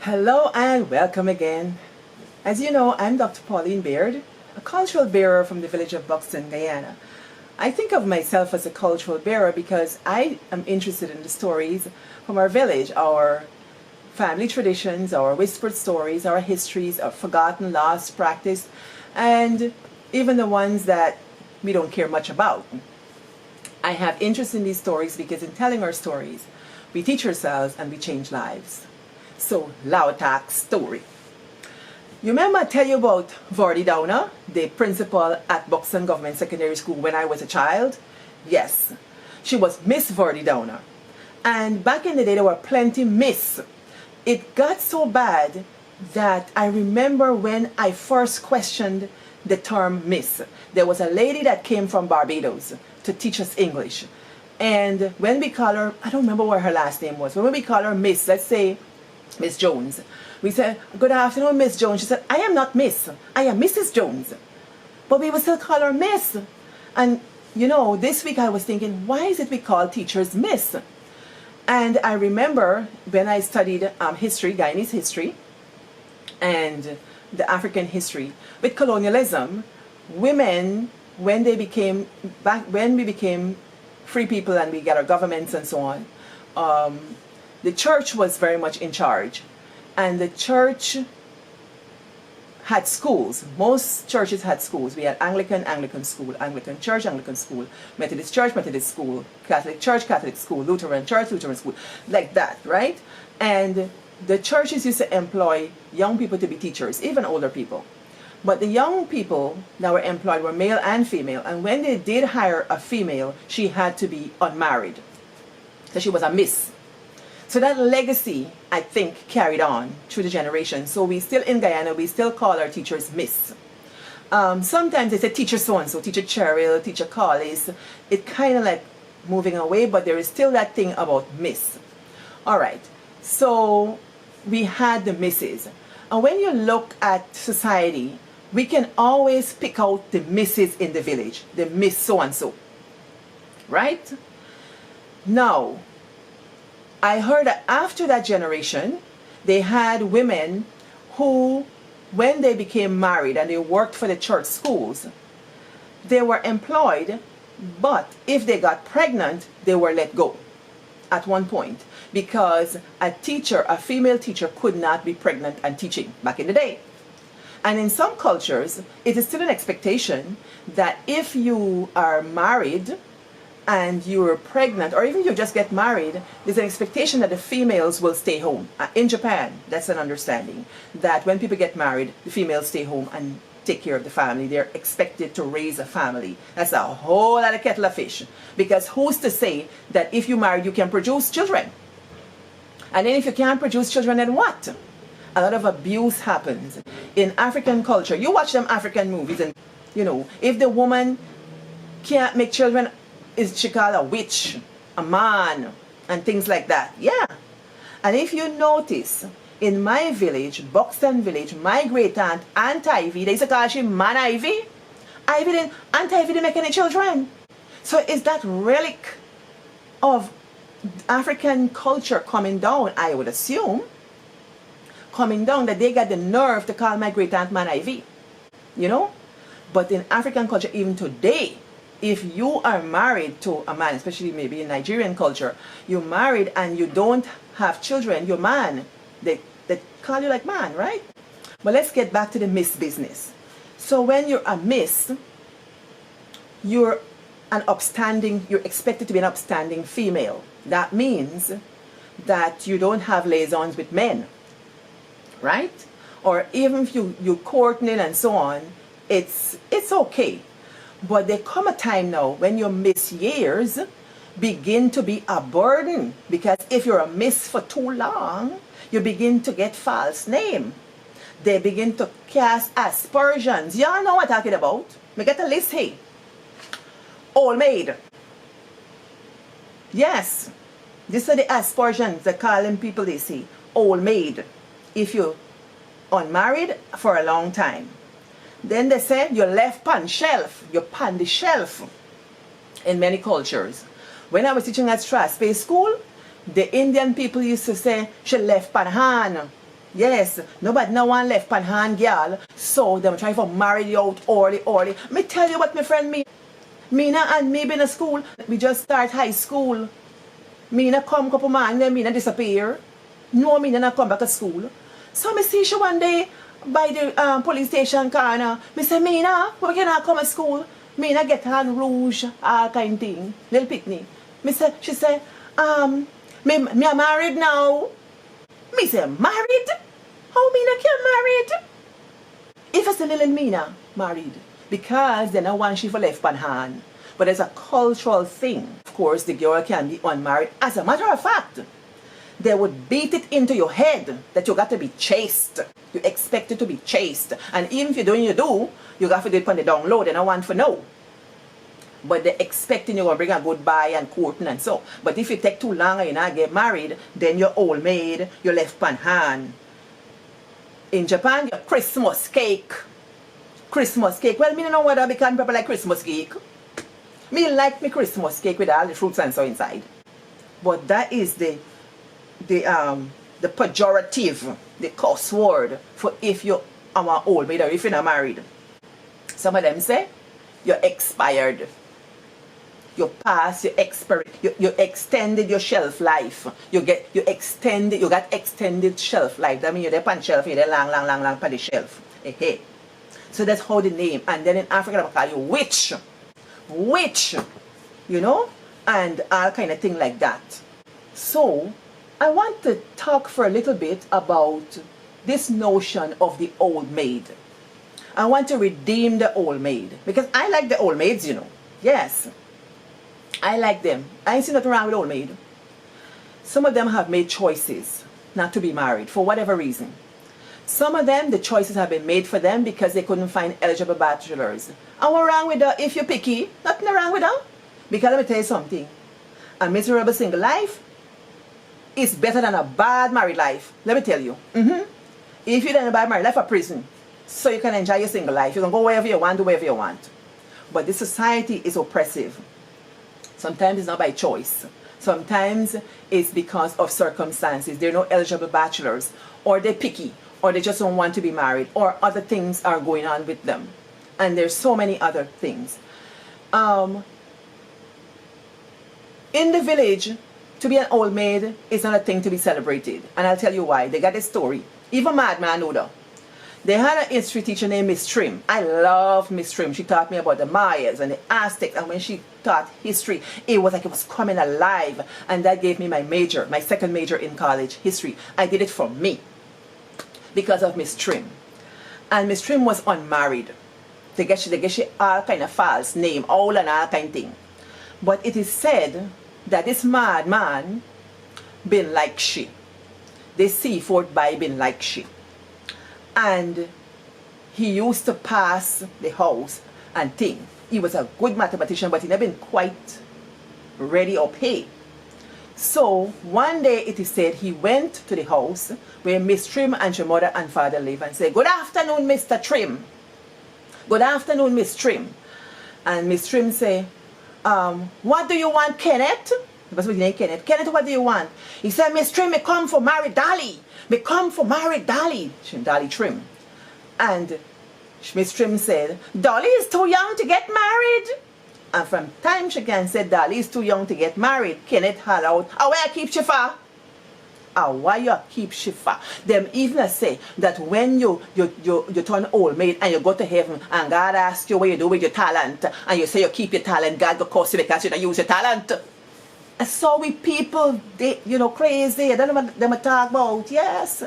Hello and welcome again. As you know, I'm Dr. Pauline Baird, a cultural bearer from the village of Buxton, Guyana. I think of myself as a cultural bearer because I am interested in the stories from our village, our family traditions, our whispered stories, our histories, our forgotten, lost, practiced, and even the ones that we don't care much about. I have interest in these stories because in telling our stories, we teach ourselves and we change lives. So, Lautak story. You remember I tell you about Vardy Downer, the principal at Buxton Government Secondary School when I was a child? Yes, she was Miss Vardy Downer. And back in the day there were plenty Miss. It got so bad that I remember when I first questioned the term Miss. There was a lady that came from Barbados to teach us English. And when we call her, I don't remember what her last name was, but when we call her Miss, let's say Miss Jones, we said, "Good afternoon, Miss Jones." She said, "I am not Miss, I am Mrs. Jones." But we would still call her Miss. And you know, this week I was thinking, why is it we call teachers Miss? And I remember when I studied history, Guyanese history, and the African history, with colonialism, women, when we became free people and we got our governments and so on, the church was very much in charge. And the church had schools. Most churches had schools. We had Anglican school, Anglican church, Anglican school, Methodist church, Methodist school, Catholic church, Catholic school, Lutheran church, Lutheran school, like that, right? And the churches used to employ young people to be teachers, even older people. But the young people that were employed were male and female. And when they did hire a female, she had to be unmarried. So she was a miss. So that legacy, I think, carried on through the generations. So we still, in Guyana, we still call our teachers Miss. Sometimes they say teacher so-and-so, teacher Cheryl, teacher Collis. It kind of like moving away, but there is still that thing about Miss. All right, so we had the Misses. And when you look at society, we can always pick out the Misses in the village, the Miss so-and-so, right? Now, I heard that after that generation, they had women who, when they became married and they worked for the church schools, they were employed, but if they got pregnant, they were let go at one point because a teacher, a female teacher, could not be pregnant and teaching back in the day. And in some cultures, it is still an expectation that if you are married and you're pregnant, or even you just get married, there's an expectation that the females will stay home. In Japan, that's an understanding, that when people get married, the females stay home and take care of the family. They're expected to raise a family. That's a whole lot of kettle of fish. Because who's to say that if you married, you can produce children? And then if you can't produce children, then what? A lot of abuse happens. In African culture, you watch them African movies and, you know, if the woman can't make children, is she called a witch, a man, and things like that. Yeah. And if you notice, in my village, Buxton village, my great aunt, Aunt Ivy, they used to call she Man Ivy. Aunt Ivy didn't make any children. So is that relic of African culture coming down, I would assume, coming down, that they got the nerve to call my great aunt Man Ivy, you know? But in African culture, even today, if you are married to a man, especially maybe in Nigerian culture, you're married and you don't have children, you're man. They call you like man, right? But let's get back to the Miss business. So when you're a Miss, you're expected to be an upstanding female. That means that you don't have liaisons with men, right? Or even if you courting and so on, it's okay. But there come a time now when your Miss years begin to be a burden, because if you're a Miss for too long, you begin to get false name. They begin to cast aspersions. Y'all know what I'm talking about. We get a list here. Old maid. Yes, these are the aspersions they calling people, they say. Old maid. If you're unmarried for a long time. Then they say you're left pan shelf. You're pan the shelf in many cultures. When I was teaching at Strathspey School, the Indian people used to say she left pan hand. Yes, nobody no one left pan hand girl. So them try to marry you out early. Me tell you what my friend me. Mina and me been in school. We just start high school. Mina come couple man, then Mina disappear. No, Mina not come back to school. So me see she one day by the police station corner. Me say, Mina, why can I come to school? Mina get on rouge, all kind thing. Little picnic. She say, me are married now. Me say, married? How Mina get married? If it's a little Mina married, because then I want she for left pan hand. But it's a cultural thing. Of course, the girl can be unmarried. As a matter of fact, they would beat it into your head that you got to be chaste. You expect it to be chaste. And even if you do, you got to do it on the download and I want to know. But they're expecting you're going to bring a goodbye and courting and so. But if you take too long and you not get married, then you're old maid, you're left pan hand. In Japan, your Christmas cake. Christmas cake. Well, me don't know whether because people like Christmas cake. Me like me Christmas cake with all the fruits and so inside. But that is the pejorative, the cuss word for if you are an old maid or if you're not married. Some of them say you're expired. You pass, you extended your shelf life. You got extended shelf life. That means you're there on shelf, you're there long on the shelf. Hey. So that's how the name. And then in Africa they call you witch. Witch. You know? And all kind of thing like that. So I want to talk for a little bit about this notion of the old maid. I want to redeem the old maid. Because I like the old maids, you know. Yes. I like them. I ain't seen nothing wrong with old maid. Some of them have made choices not to be married for whatever reason. Some of them, the choices have been made for them because they couldn't find eligible bachelors. And what's wrong with her? If you're picky, nothing wrong with her. Because let me tell you something. A miserable single life is better than a bad married life. Let me tell you. If you're in a bad married life, a prison. So you can enjoy your single life. You can go wherever you want, do wherever you want. But this society is oppressive. Sometimes it's not by choice. Sometimes it's because of circumstances. There are no eligible bachelors. Or they're picky. Or they just don't want to be married. Or other things are going on with them. And there's so many other things. In the village, to be an old maid is not a thing to be celebrated. And I'll tell you why. They got a story. Even Madman know that. They had a history teacher named Miss Trim. I love Miss Trim. She taught me about the Mayas and the Aztecs. And when she taught history, it was like it was coming alive. And that gave me my major, my second major in college, history. I did it for me because of Miss Trim. And Miss Trim was unmarried. They get she all kind of false name, all and all kind of thing. But it is said that this madman been like she. They see forth by been like she. And he used to pass the house and think. He was a good mathematician, but he never been quite ready or paid. So one day it is said he went to the house where Miss Trim and her mother and father live and said, "Good afternoon, Mr. Trim. Good afternoon, Miss Trim." And Miss Trim say, "What do you want, Kenneth?" That's what he named Kenneth. "Kenneth, what do you want?" He said, "Miss Trim, me come for marry Dolly. Me come for marry Dolly." Dolly Trim. And Miss Trim said, "Dolly is too young to get married." And from time she can say, "Dolly is too young to get married." Kenneth holler out, "Ah, where I keep she for? Ah, why you keep she for?" Them even say that when you turn old maid and you go to heaven and God asks you what you do with your talent and you say you keep your talent, God go curse you because you don't use your talent. And so we people, they, crazy. Them talk about, yes,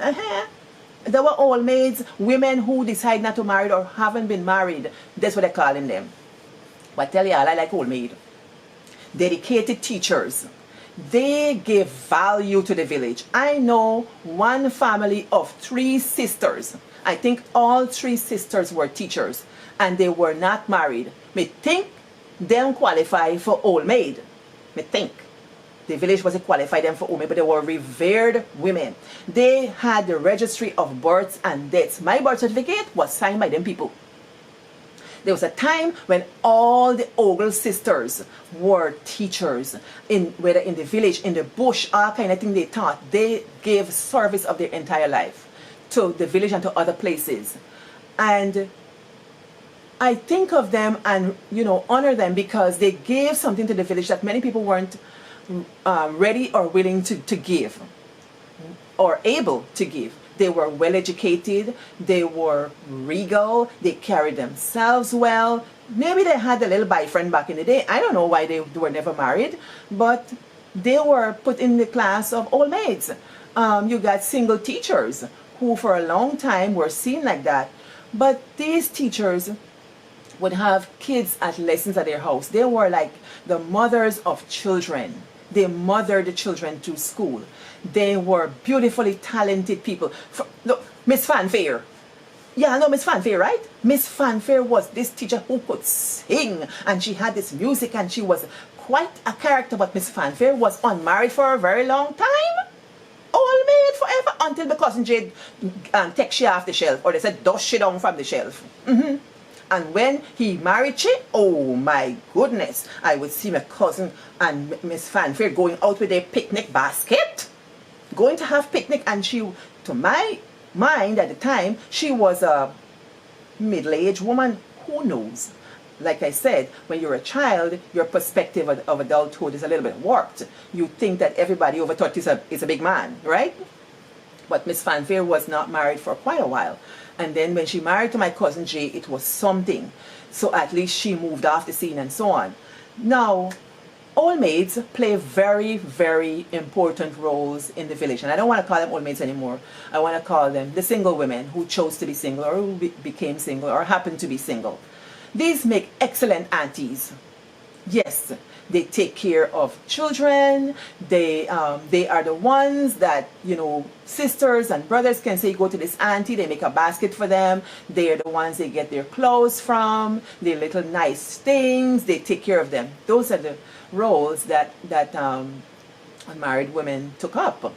There were old maids, women who decide not to marry or haven't been married. That's what they're calling them. But I tell y'all, I like old maid. Dedicated teachers. They give value to the village. I know one family of 3 sisters. I think all 3 sisters were teachers. And they were not married. Me think them qualify for old maid. Me think. The village wasn't qualified them for old maid, but they were revered women. They had the registry of births and deaths. My birth certificate was signed by them people. There was a time when all the Ogle sisters were teachers, whether in the village, in the bush, all kind of thing they taught. They gave service of their entire life to the village and to other places. And I think of them and, honor them because they gave something to the village that many people weren't ready or willing to give or able to give. They were well educated, they were regal, they carried themselves well. Maybe they had a little boyfriend back in the day. I don't know why they were never married, but they were put in the class of old maids. You got single teachers who for a long time were seen like that. But these teachers would have kids at lessons at their house. They were like the mothers of children. They mothered the children to school. They were beautifully talented people. Look, Miss Fanfare. Yeah, I know Miss Fanfare, right? Miss Fanfare was this teacher who could sing, and she had this music, and she was quite a character. But Miss Fanfare was unmarried for a very long time. Old maid forever, until my cousin Jade take she off the shelf, or they said dust she down from the shelf. And when he married she, oh my goodness, I would see my cousin and Miss Fanfare going out with a picnic basket, going to have picnic, and she, to my mind at the time, she was a middle-aged woman. Who knows? Like I said, when you're a child, your perspective of adulthood is a little bit warped. You think that everybody over 30 is a big man, right? But Miss Fanfare was not married for quite a while. And then when she married to my cousin Jay, it was something. So at least she moved off the scene and so on. Now, old maids play very, very important roles in the village. And I don't want to call them old maids anymore. I want to call them the single women who chose to be single or who became single or happened to be single. These make excellent aunties. Yes, they take care of children. They are the ones that, sisters and brothers can say, go to this auntie, they make a basket for them. They are the ones they get their clothes from, their little nice things, they take care of them. Those are the roles that married women took up.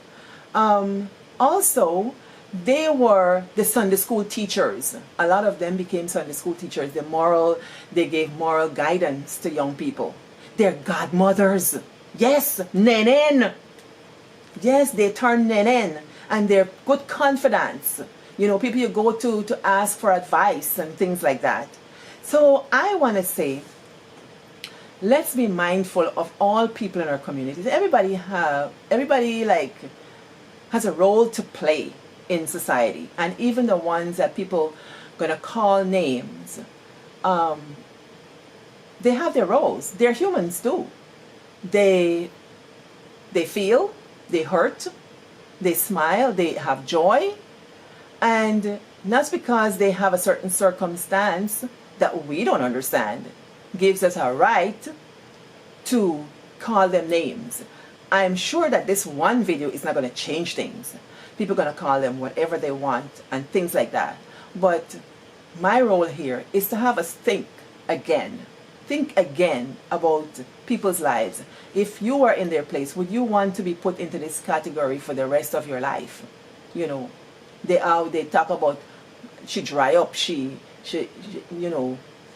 Also, they were the Sunday school teachers. A lot of them became Sunday school teachers. They gave moral guidance to young people. They're godmothers. Yes, nenen. Yes, they turn nenen. And they're good confidants. People you go to ask for advice and things like that. So I want to say, let's be mindful of all people in our communities. Everybody has a role to play in society, and even the ones that people gonna call names, they have their roles. They're humans too. They feel, they hurt, they smile, they have joy, and that's because they have a certain circumstance that we don't understand gives us a right to call them names. I'm sure that this one video is not going to change things. People are going to call them whatever they want and things like that. But my role here is to have us think again. Think again about people's lives. If you were in their place, would you want to be put into this category for the rest of your life? They talk about she dry up, she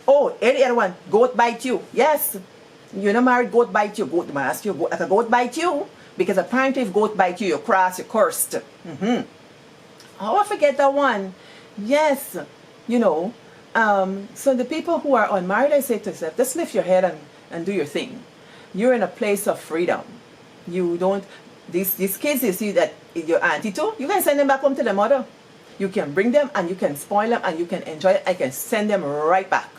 oh, any other one, goat bite you. Yes, you're not married, goat bite you. Goat mask you. If a goat bite you, because apparently if goat bite you, you're cross, you're cursed. Oh, I forget that one. Yes, so the people who are unmarried, I say to yourself, just lift your head and do your thing. You're in a place of freedom. You don't, these kids, you see that your auntie too, you can send them back home to their mother. You can bring them and you can spoil them and you can enjoy it. I can send them right back.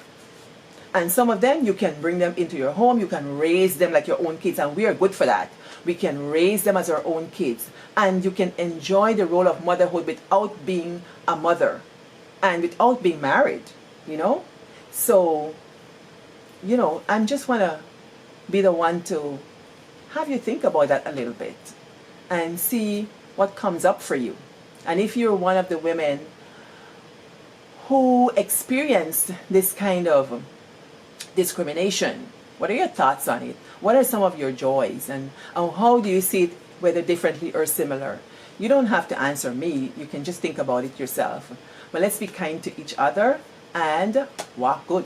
And some of them, you can bring them into your home. You can raise them like your own kids. And we are good for that. We can raise them as our own kids. And you can enjoy the role of motherhood without being a mother. And without being married, So, I just want to be the one to have you think about that a little bit. And see what comes up for you. And if you're one of the women who experienced this kind of discrimination, what are your thoughts on it? What are some of your joys? And how do you see it, whether differently or similar? You don't have to answer me. You can just think about it yourself. But let's be kind to each other and walk good.